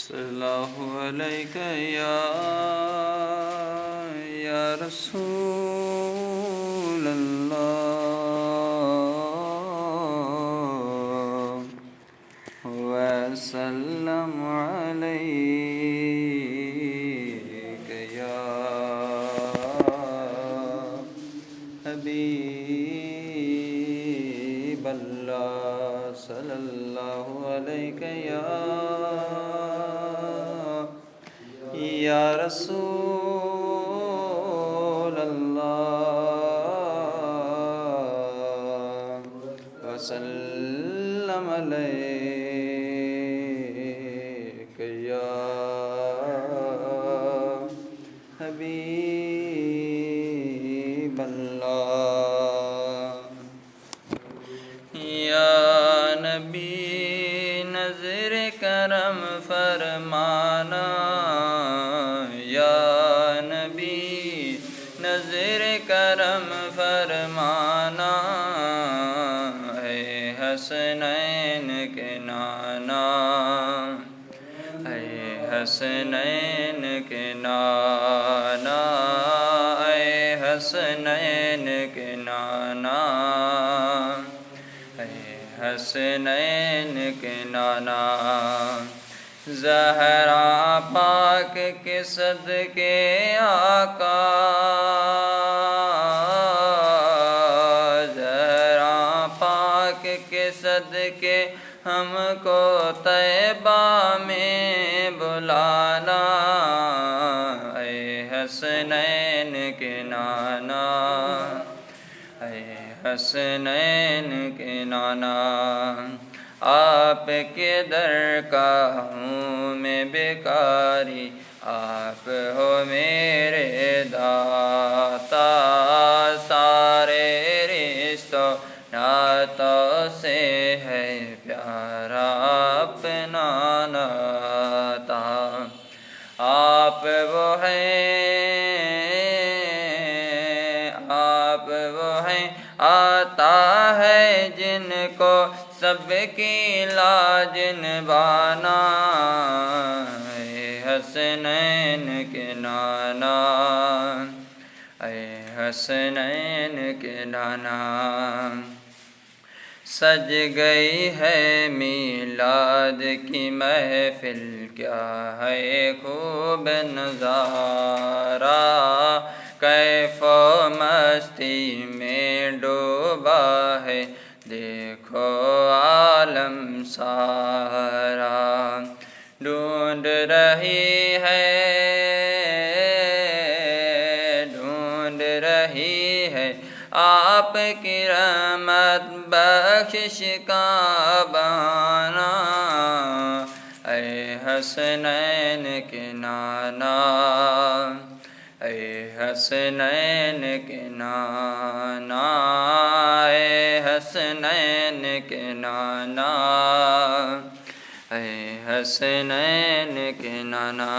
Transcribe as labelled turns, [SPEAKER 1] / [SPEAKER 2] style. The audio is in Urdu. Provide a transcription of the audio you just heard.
[SPEAKER 1] صلی اللہ علیہ یا رسول اللہ وسلم علیک یا حبیب اللہ صلی اللہ علیہ یا رسول اللہ وسلم علیک یا حبیب اللہ یا نبی نظر کرم فرمانا یا نبی نظر کرم فرمانا اے حسنین کے نانا اے حسنین کے نانا اے حسنین کے نانا اے حسنین کے نانا زہرا پاک کے صدقے آقا زہرا پاک کے صدقے ہم کو طیبہ میں بلانا اے حسنین کے نانا اے حسنین کے نانا آپ کے در کا ہوں میں بیکاری آپ ہو میرے داتا سارے رشتوں نعتوں سے ہے پیارا اپنا ناتا آپ وہ ہیں آتا ہے جن کو سب کی لاج نبھانا اے حسنین کے نانا اے حسنین کے نانا سج گئی ہے میلاد کی محفل کیا ہے خوب نظارہ کیف و مستی میں ڈوبا ہے دیکھو عالم سارا ڈھونڈ رہی ہے آپ کی رحمت بخشش کا بہانہ اے حسنین کے نانا اے حسنین کے نانا اے حسنین کے نانا اے حسنین کے نانا